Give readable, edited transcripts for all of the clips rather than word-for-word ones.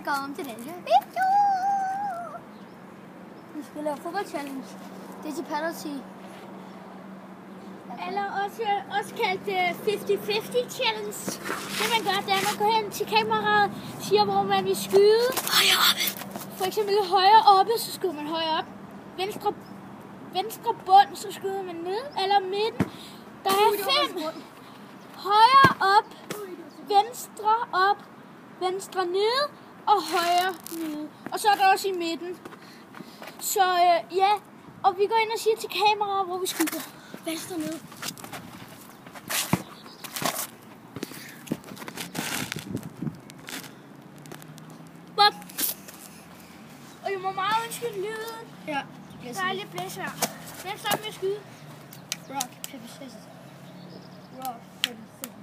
Velkommen til denne video. Vi skal lave fodboldchallenge. Det er til penalty. Eller også kaldt 50-50 challenge. Det man gør, det er, at man går hen til kameraet, siger, hvor man vil skyde. Højre oppe. For eksempel højre oppe, så skyder man højre op. Venstre bund, så skyder man ned. Eller midten. Der er 5. Højre op, venstre op, venstre ned og højre ned. Og så er der også i midten. Så ja, og vi går ind og siger til kameraet, hvor vi skyder. Venstre ned. Bop. Og I må meget undskylde lyden. Ja. Der er lidt blæs her. Hvem starter med at skyde? Rock, paper, scissors. Rock, paper, scissors.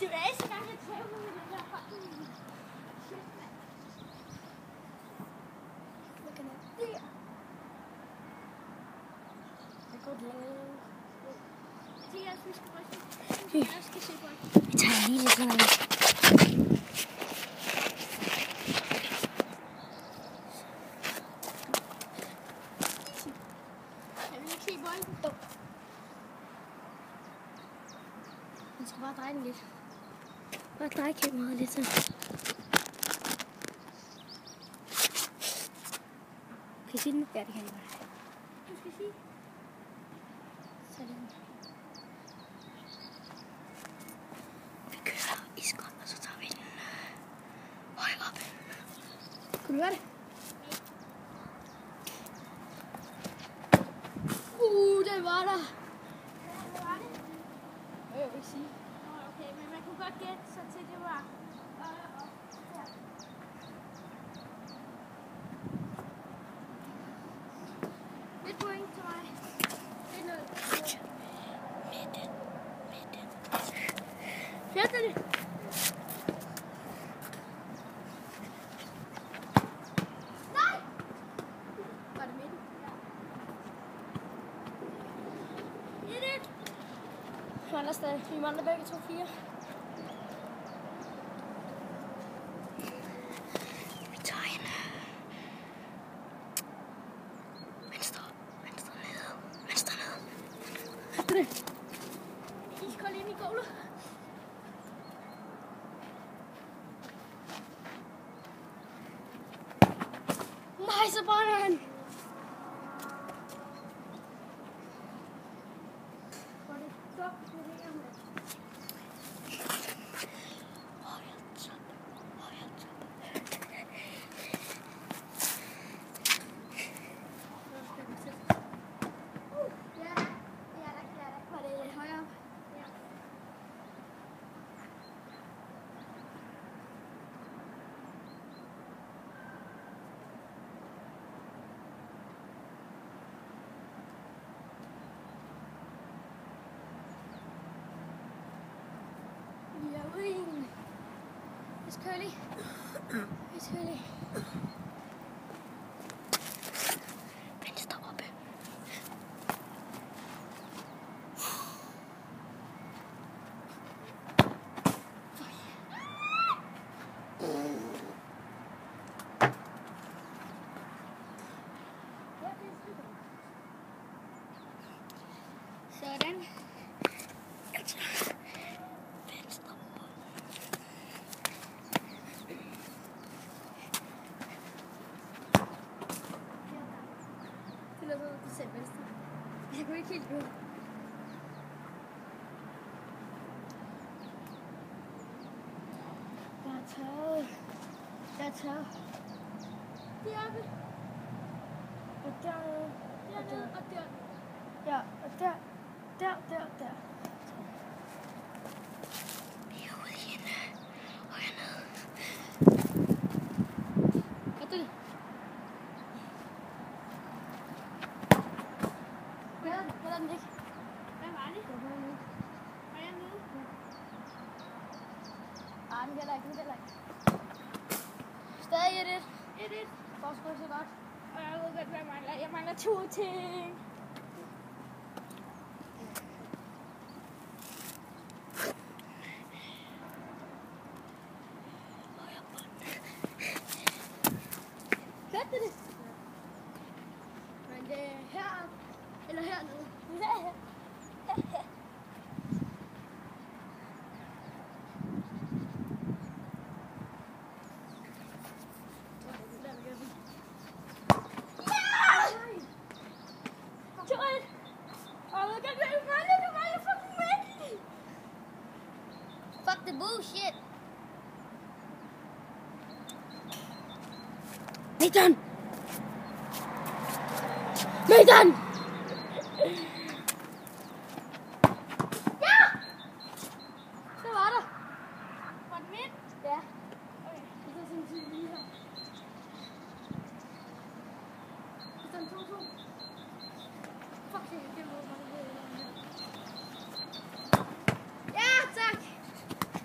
Det er ikke så gang, jeg tager med den der hånden. Look at that. Der. Jeg går lave. Jeg skal ryste. Jeg skal se på det. Vi tager lige lidt sådan. Kan vi ikke se bolden? Jo. Man skal bare dreje den lidt. Bare dreje kameraet lidt så. Kan I se den? Ja, det kan jeg godt. Du skal sige. Sådan. Vi kører i skot, og så tager vi den højt op. Kunne du høre det? Den var der. Hvad var det? Jeg vil ikke sige. Okay, men man kunne godt gætte sig til, det var op der. Et point til mig. 1-0. Midten. Fjerdt er det. Nej! Var det midten? Ja. 1-1. Vi mangler stadig. Vi mangler begge 2-4. Vi tager en. Venstre ned. Iskold ind i goalet. Nej, så brænder han. It's curly. It's curly. Venstre oppe. Sådan. Du ser venstre. Jeg kunne ikke helt høre. Jeg er taget. Deroppe. Og dernede. Dernede og der. Ja, og der. Der. Vi er ude i en højre ned. Og det. Hvad er den ikke? Hvad var det? Var jeg nede? Nej, den gælder ikke. Stadig 1-1. 1-1. Forskud så godt. Og jeg ved godt, hvad jeg mangler. Jeg mangler 2 ting. Hørte du det? Men det er heroppe. Eller hernede. Fuck the bullshit. Nathan! Nathan! Ja! Så var der. Var den midt? Ja. Okay, det er sådan en lige her. Det er sådan 2-2. Fuck det, jeg kan ja, tak!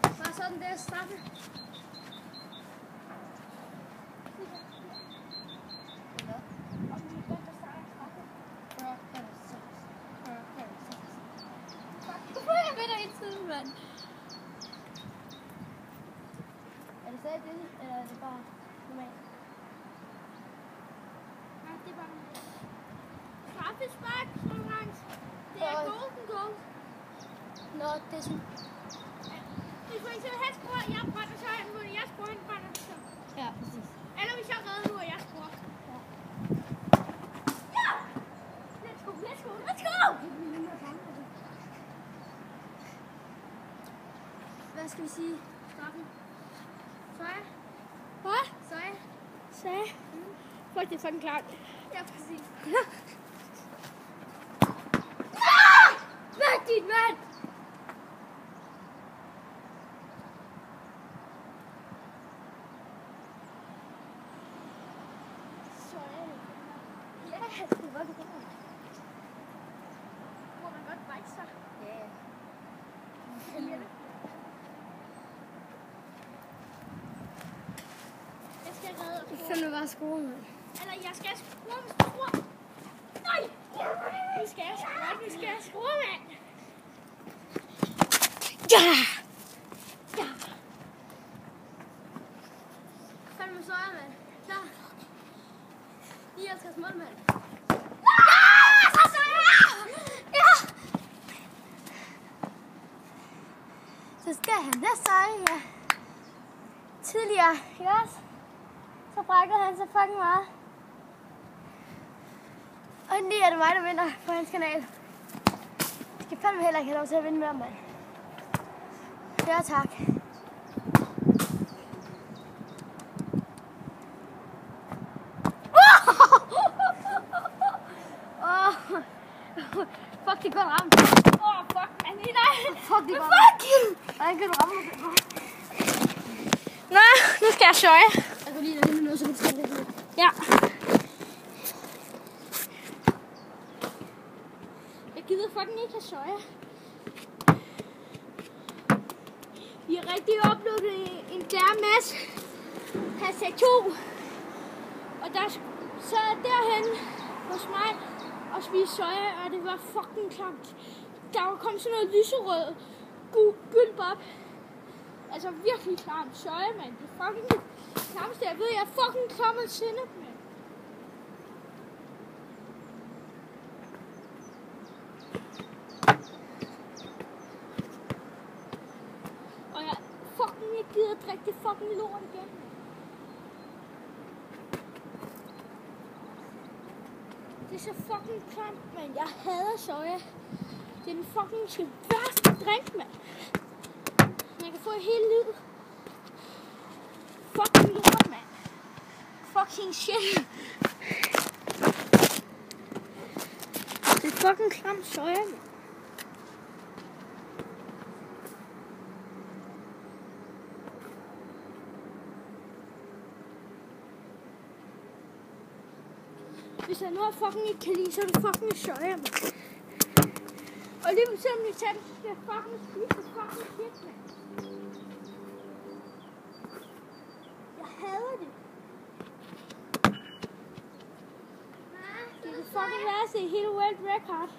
Bare sådan der straffe. Mand. Er det stadig det, eller er det bare normalt? Nej, det er bare normalt. Straffespark, Florence. Det er golden goal. Nå, det er sådan. Hvis for eksempel han scorer, jeg brænder, så er han mod, jeg scorer, han brænder det så. Ja, præcis. Eller hvis jeg redder nu, og jeg scorer. Ja! Ja! Let's go, let's go, let's go! Hvad skal vi sige? Straffen? Soja? Hvad? Soja? Soja? Fuck, det er fucking klart. Ja, præcis. Hvad dit mand? Soja? Ja, det var det godt. Må man godt brække sig? Ja. Så nu bare skrue, mand. Eller jeg skal skrue, hvis du tror. Nej! Nu skal jeg skrue, nu skal jeg skrue, mand. Ja! Ja! Fandme søjer, mand. Klar. 59 mål, mand. Ja! Så søjer! Ja! Så skal han da søje, ja. Tidligere, ikke også? Så brækkede han så fucking meget. Og endelig er det mig, der vinder på hans kanal. Jeg skal fandme heller ikke have lov til at vinde mere, mand. Ja, tak. Fuck, det er godt ramt. Fuck, man. Nej. Fuck, det er godt ramt. Hvordan kan du ramme det? Nå, nu skal jeg søje. Jeg kan lige lade noget, så vi tager det lidt. Ja. Jeg gider fucking ikke have soja. Vi har rigtig oplevet en der masse hashtag 2. Og der så derhen hos mig og spise soja, og det var fucking klamt. Der kom sådan noget lyserød gyldbop. Altså virkelig klamt soja, mand. Det er fucking klamste. Jeg ved, jeg er fucking klammet sennep, mand. Og jeg fucking ikke gider at drikke det fucking lort igen, mand. Det er så fucking klamt, mand. Jeg hader soja. Det er den fucking værste drink, mand. Man kan få et helt liv. Fucking lort, mand. Fucking shit. Det er fucking klam soja, mand. Hvis jeg nu har fucking ikke kan lide, så er det fucking soja, mand. Og lige på selvom vi tager det, så skal jeg fucking spise det fucking shit, mand. Jeg hader det. Det er det fucking værste i hele world record.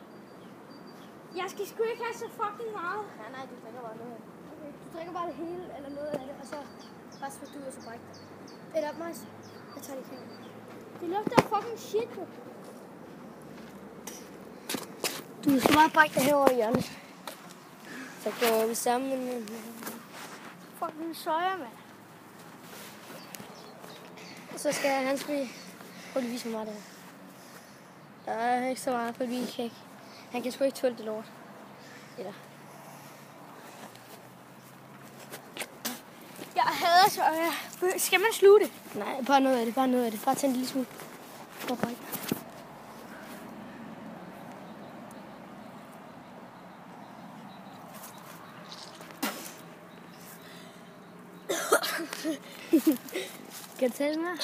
Jeg skal sgu ikke have så fucking meget. Nej, du drikker bare noget. Okay, du drikker bare det hele, eller noget af det, og så bare spyt ud og så bræk det. Eller mig, jeg tager det i kring. Det lugter af fucking shit. Du skal bare brække dig herovre i hjørnet. Så går vi sammen. Fucking soja, mand. Så skal han spille. Prøv lige at vise mig det her. Der er ikke så meget, fordi han kan sgu ikke tåle det lort. Eller. Jeg hader soja. Skal man sluge det? Nej, bare noget af det, bare noget af det. Bare tænd en lille smule. Prøv at brække. Kan du tage det med?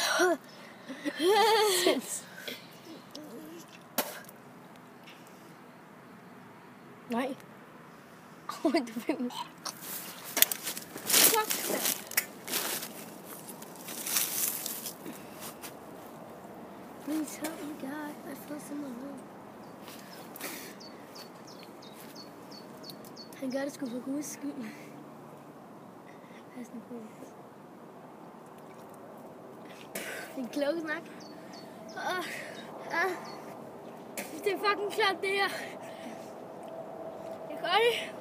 Nej. Du vil. Please help me, God. I feel so alone. Han gør det sgu for Guds skyld. Pas nu på det. En klog snak. Det er fucking klart, det her. Jeg gør det.